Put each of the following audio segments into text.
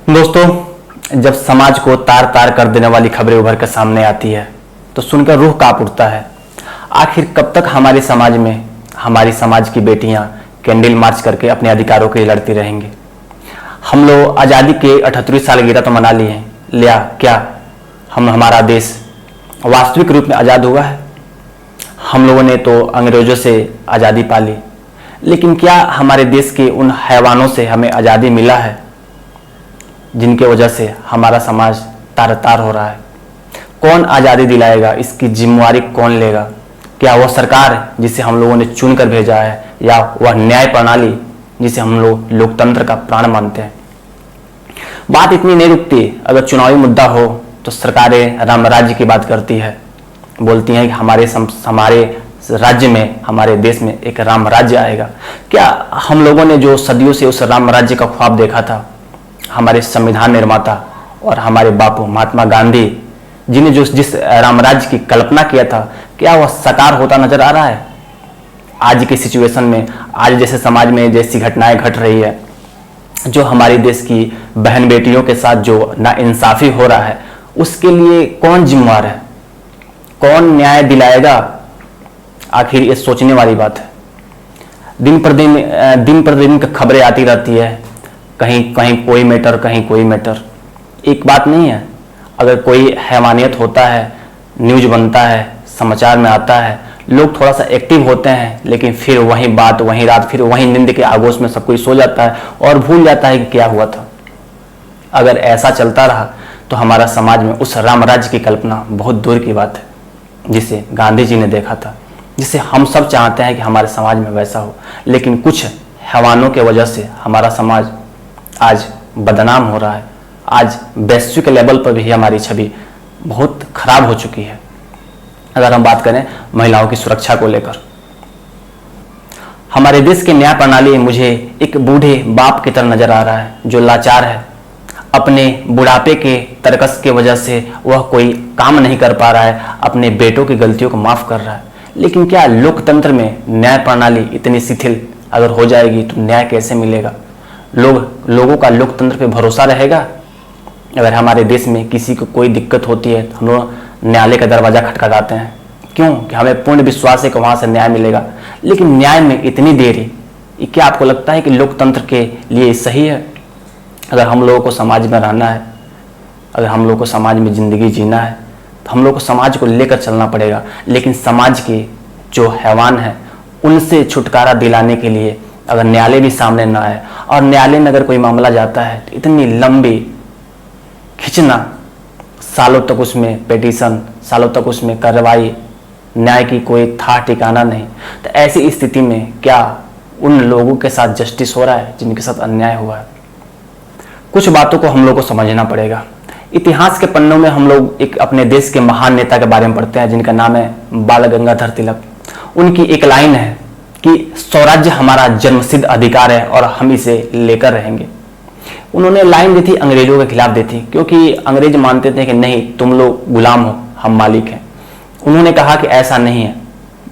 दोस्तों, जब समाज को तार तार कर देने वाली खबरें उभर कर सामने आती है तो सुनकर रूह कांप उठता है। आखिर कब तक हमारे समाज में हमारी समाज की बेटियां कैंडल मार्च करके अपने अधिकारों के लिए लड़ती रहेंगी? हम लोग आज़ादी के 78वीं सालगिरह तो मना लिए हैं, लिया क्या हमारा देश वास्तविक रूप में आज़ाद हुआ है? हम लोगों ने तो अंग्रेजों से आज़ादी पाली, लेकिन क्या हमारे देश के उन हैवानों से हमें आज़ादी मिला है जिनके वजह से हमारा समाज तार तार हो रहा है? कौन आज़ादी दिलाएगा? इसकी जिम्मेवारी कौन लेगा? क्या वह सरकार जिसे हम लोगों ने चुन कर भेजा है, या वह न्याय प्रणाली जिसे हम लोग लोकतंत्र का प्राण मानते हैं? बात इतनी नहीं रुकती। अगर चुनावी मुद्दा हो तो सरकारें राम राज्य की बात करती है, बोलती हैं कि हमारे राज्य में, हमारे देश में एक राम राज्य आएगा। क्या हम लोगों ने जो सदियों से उस राम राज्य का ख्वाब देखा था, हमारे संविधान निर्माता और हमारे बापू महात्मा गांधी जिन्हें जिस राम राज्य की कल्पना किया था, क्या वह साकार होता नजर आ रहा है? आज की सिचुएशन में, आज जैसे समाज में जैसी घटनाएं घट रही है, जो हमारे देश की बहन बेटियों के साथ जो नाइंसाफी हो रहा है, उसके लिए कौन जिम्मेवार है? कौन न्याय दिलाएगा? आखिर ये सोचने वाली बात है। दिन पर दिन खबरें आती रहती है, कहीं कहीं कोई मैटर, कहीं कोई मैटर। एक बात नहीं है, अगर कोई हैवानियत होता है, न्यूज बनता है, समाचार में आता है, लोग थोड़ा सा एक्टिव होते हैं, लेकिन फिर वही बात, वही रात, फिर वही नींद के आगोश में सब कोई सो जाता है और भूल जाता है कि क्या हुआ था। अगर ऐसा चलता रहा तो हमारा समाज में उस राम राज्य की कल्पना बहुत दूर की बात है जिसे गांधी जी ने देखा था, जिसे हम सब चाहते हैं कि हमारे समाज में वैसा हो। लेकिन कुछ हैवानों के वजह से हमारा समाज आज बदनाम हो रहा है। आज वैश्विक लेवल पर भी हमारी छवि बहुत खराब हो चुकी है। अगर हम बात करें महिलाओं की सुरक्षा को लेकर, हमारे देश की न्याय प्रणाली मुझे एक बूढ़े बाप की तरह नजर आ रहा है, जो लाचार है। अपने बुढ़ापे के तरकस की वजह से वह कोई काम नहीं कर पा रहा है, अपने बेटों की गलतियों को माफ कर रहा है। लेकिन क्या लोकतंत्र में न्याय प्रणाली इतनी शिथिल अगर हो जाएगी तो न्याय कैसे मिलेगा? लोगों का लोकतंत्र पे भरोसा रहेगा? अगर हमारे देश में किसी को कोई दिक्कत होती है तो हम लोग न्यायालय का दरवाजा खटखटाते हैं। क्यों? कि हमें पूर्ण विश्वास है कि वहां से न्याय मिलेगा। लेकिन न्याय में इतनी देरी, क्या आपको लगता है कि लोकतंत्र के लिए सही है? अगर हम लोगों को समाज में रहना है, अगर हम लोगों को समाज में जिंदगी जीना है, तो हम लोग को समाज को लेकर चलना पड़ेगा। लेकिन समाज के जो हैवान हैं उनसे छुटकारा दिलाने के लिए अगर न्यायालय भी सामने ना आए, और न्यायालय में अगर कोई मामला जाता है तो इतनी लंबी खिंचना, सालों तक उसमें पिटीशन, सालों तक उसमें कार्रवाई, न्याय की कोई था ठिकाना नहीं। तो ऐसी स्थिति में क्या उन लोगों के साथ जस्टिस हो रहा है जिनके साथ अन्याय हुआ है? कुछ बातों को हम लोग को समझना पड़ेगा। इतिहास के पन्नों में हम लोग एक अपने देश के महान नेता के बारे में पढ़ते हैं जिनका नाम है बाल गंगाधर तिलक। उनकी एक लाइन है कि स्वराज्य हमारा जन्मसिद्ध अधिकार है और हम इसे लेकर रहेंगे। उन्होंने लाइन दी थी, अंग्रेजों के खिलाफ दी थी, क्योंकि अंग्रेज मानते थे कि नहीं, तुम लोग गुलाम हो, हम मालिक हैं। उन्होंने कहा कि ऐसा नहीं है।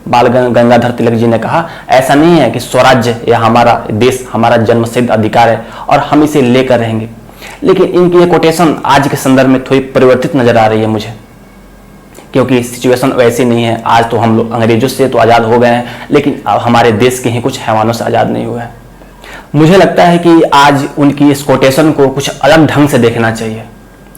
बाल गंगाधर तिलक जी ने कहा ऐसा नहीं है कि स्वराज्य या हमारा देश हमारा जन्मसिद्ध अधिकार है और हम इसे लेकर रहेंगे। लेकिन इनकी ये कोटेशन आज के संदर्भ में थोड़ी परिवर्तित नजर आ रही है मुझे, क्योंकि सिचुएशन वैसी नहीं है। आज तो हम लोग अंग्रेजों से तो आज़ाद हो गए हैं, लेकिन अब हमारे देश के ही कुछ हैवानों से आज़ाद नहीं हुए हैं। मुझे लगता है कि आज उनकी इस कोटेशन को कुछ अलग ढंग से देखना चाहिए।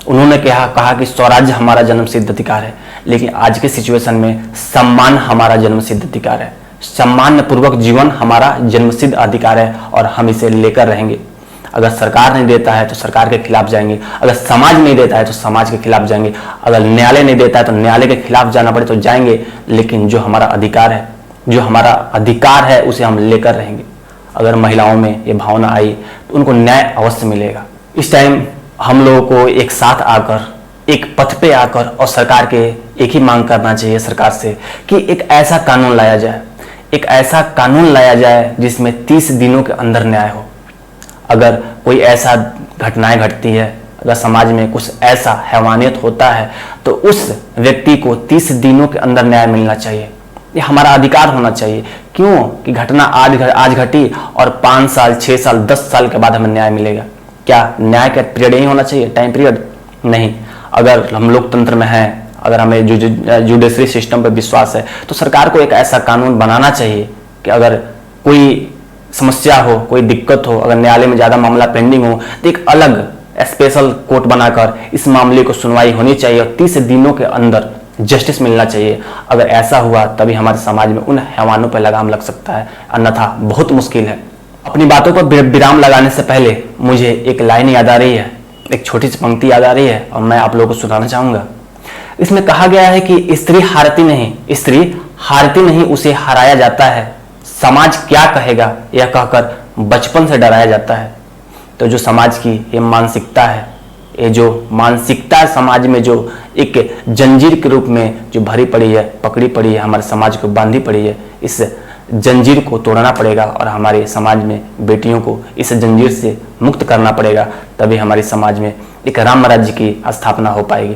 उन्होंने कहा कि स्वराज्य हमारा जन्मसिद्ध अधिकार है, लेकिन आज के सिचुएशन में सम्मान हमारा जन्मसिद्ध अधिकार है, सम्मान पूर्वक जीवन हमारा जन्मसिद्ध अधिकार है और हम इसे लेकर रहेंगे। अगर सरकार नहीं देता है तो सरकार के खिलाफ जाएंगे, अगर समाज नहीं देता है तो समाज के खिलाफ जाएंगे, अगर न्यायालय नहीं देता है तो न्यायालय के खिलाफ जाना पड़े तो जाएंगे। लेकिन जो हमारा अधिकार है, जो हमारा अधिकार है, उसे हम लेकर रहेंगे। अगर महिलाओं में ये भावना आई तो उनको न्याय अवश्य मिलेगा। इस टाइम हम लोगों को एक साथ आकर, एक पथ पे आकर और सरकार के एक ही मांग करना चाहिए सरकार से कि एक ऐसा कानून लाया जाए, एक ऐसा कानून लाया जाए जिसमें 30 दिनों के अंदर न्याय हो। अगर कोई ऐसा घटनाएं घटती है, अगर समाज में कुछ ऐसा हैवानियत होता है तो उस व्यक्ति को 30 दिनों के अंदर न्याय मिलना चाहिए। ये हमारा अधिकार होना चाहिए। क्यों कि घटना आज घटी और 5 साल, 6 साल, 10 साल के बाद हमें न्याय मिलेगा? क्या न्याय का पीरियड यही होना चाहिए, टाइम पीरियड? नहीं। अगर हम लोकतंत्र में हैं, अगर हमें जुडिशरी सिस्टम पर विश्वास है, तो सरकार को एक ऐसा कानून बनाना चाहिए कि अगर कोई समस्या हो, कोई दिक्कत हो, अगर न्यायालय में ज़्यादा मामला पेंडिंग हो, तो एक अलग स्पेशल कोर्ट बनाकर इस मामले को सुनवाई होनी चाहिए और 30 दिनों के अंदर जस्टिस मिलना चाहिए। अगर ऐसा हुआ तभी हमारे समाज में उन हैवानों पर लगाम लग सकता है, अन्यथा बहुत मुश्किल है। अपनी बातों पर विराम लगाने से पहले मुझे एक लाइन याद आ रही है, एक छोटी सी पंक्ति याद आ रही है और मैं आप लोगों को सुनाना चाहूँगा। इसमें कहा गया है कि स्त्री हारती नहीं, उसे हराया जाता है। समाज क्या कहेगा यह कहकर बचपन से डराया जाता है। तो जो समाज की ये मानसिकता है, ये जो मानसिकता है समाज में, जो एक जंजीर के रूप में जो भरी पड़ी है, पकड़ी पड़ी है, हमारे समाज को बांधी पड़ी है, इस जंजीर को तोड़ना पड़ेगा और हमारे समाज में बेटियों को इस जंजीर से मुक्त करना पड़ेगा। तभी हमारे समाज में एक राम राज्य की स्थापना हो पाएगी।